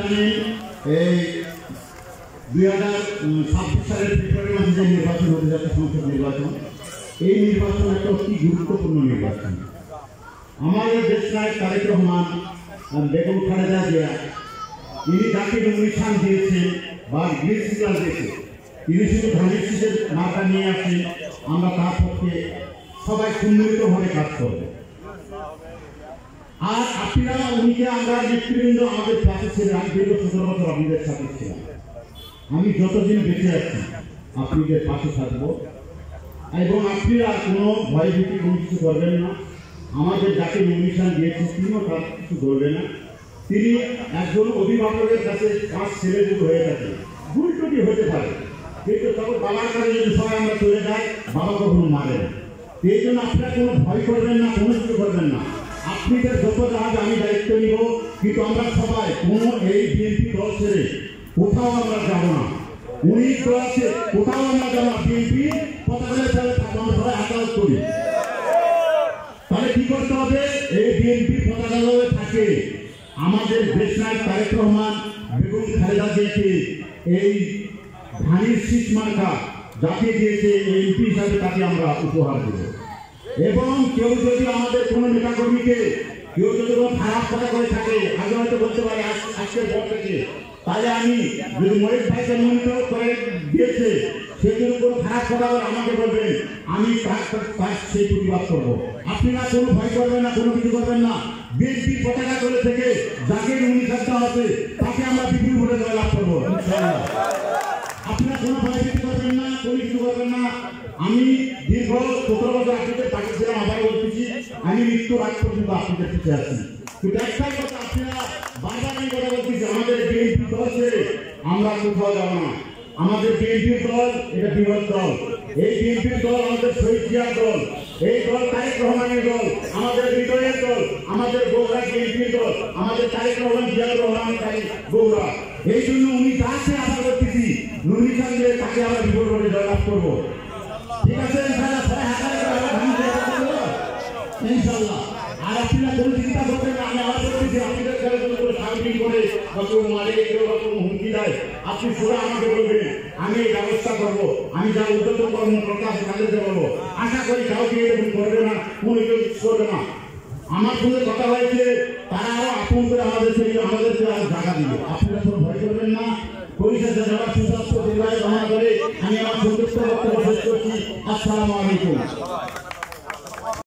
জানেন এই 2026 সালের ফেব্রুয়ারি মাসে যে নির্বাচন হতে যাচ্ছে সংসদ নির্বাচন, এই নির্বাচন একটা অতি গুরুত্বপূর্ণ নির্বাচন। আমাদের দেশ নায়ক তারেক রহমান বেগম খালেদা জিয়া তিনি যাকে নমিনেশন দিয়েছেন বা গ্রিন সিগন্যাল দিয়েছেন, তিনি শুধু ধানের শীষের মার্কা নিয়ে আসেন, আমরা তার পক্ষে সবাই সম্মিলিতভাবে কাজ করব। আর আপনারা উনিকে আমরা নেতৃবৃন্দ আমাদের সাথে ছিলেন, আমি দীর্ঘ 17 বছর আপনাদের সাথে ছিলাম। আমি যতদিন বেঁচে আছি আপনাদের পাশে থাকবো এবং আপনারা কোনো ভয়ভীতি কোনো কিছু করবেন না। আমাদের যাকে নমিনেশন দিয়েছেন তিনিও তার কিছু করবেন না। তিনি একজন অভিভাবকের কাছে 5 ছেলে যদি হয়ে থাকে ভুল ত্রুটি হতে পারে, কিন্তু তখন বাবার কাছে যদি সবাই আমরা চলে যাই বাবা কখনো মারে না। এই জন্য আপনারা কোনো ভয় করবেন না, কোনো কিছু করবেন না। আপনাদের যত কাজ আমি দায়িত্ব নিব, কিন্তু আমরা সবাই কোনো এই বিএনপি দল ছেড়ে কোথাও আমরা যাব না। 19 দল আছে, কোথাও আমরা যাব না। বিএনপি পতাকার সাথে আমরা সবাই আকাশ করি। তাহলে কি করতে হবে? এই বিএনপি পতাকা দলে থাকে আমাদের দেশ নায়ক তারেক রহমান বেগম খালেদা জিয়াকে এই ধানের শীষ মার্কা যাকে দিয়েছে এমপি হিসাবে তাকে আমরা উপহার দেব। এবং কেউ যদি আমাদের কোনো নেতাকর্মীকে কেউ যদি কোনো খারাপ কথা করে থাকে, আগে হয়তো বলতে পারে আজকের পর থেকে, তাহলে আমি যদি মহেশ ভাইকে মনোনীত করে দিয়েছে সে যদি কোনো খারাপ কথা আমাকে বলবেন, আমি তার সেই প্রতিবাদ করবো। আপনারা কোনো ভয় করবেন না, কোনো কিছু করবেন না। বিএনপির পতাকা দলে থেকে যাকে নমিনেশন আছে তাকে আমরা বিপুল ভোটে জয়লাভ করবো ইনশাআল্লাহ। আপনারা কোনো ভয়ভীতি করবেন না, কোনো কিছু করবেন না। আমি দীর্ঘ 17 বছর আপনাদের পাশে ছিলাম, আবার বলতেছি আমি মৃত্যুর আগ পর্যন্ত আপনাদের পিছিয়ে আছি। কিন্তু একটাই কথা, আপনারা বারবার এই কথা বলতেছি, আমাদের বিএনপি দল ছেড়ে আমরা কোথাও যাব না। আমাদের বিএনপির দল এটা বৃহৎ দল। এই বিএনপির দল আমাদের শহীদ জিয়ার দল, এই দল তারেক রহমানের দল, আমাদের হৃদয়ের দল, আমাদের বগুড়া বিএনপির দল, আমাদের তারেক রহমান জিয়ার রহমান বগুড়া। এই জন্য উনি যাচ্ছে আশা করতেছি নমিনেশন দিয়ে তাকে আমরা বিপুল ভোটে জয়লাভ করবো। ঠিক আছে ইনশাআল্লাহ। আর আপনারা কোনো চিন্তা করবেন না, আমি আবার বলতেছি আপনাদের করে সার্ভিং করে বা কেউ মারে কেউ বা কোনো হুমকি দেয়, আপনি পুরো আমাকে বলবেন, আমি এই ব্যবস্থা করবো। আমি যা উদ্যোগ কর্মকর্তা আছে তাদেরকে বলবো। আশা করি কাউকে এরকম করবে না, কোনো কেউ করবে না। আমার সঙ্গে কথা হয়েছে, তারা আরো আপন করে আমাদেরকে আরো জায়গা দিবে। আপনারা কোনো ভয় করবেন না। পরিষদে যারা সুস্বাস্থ্য দীর্ঘায়ু কামনা করে আমি আমার সংক্ষিপ্ত বক্তব্য শেষ করছি। আসসালামু আলাইকুম।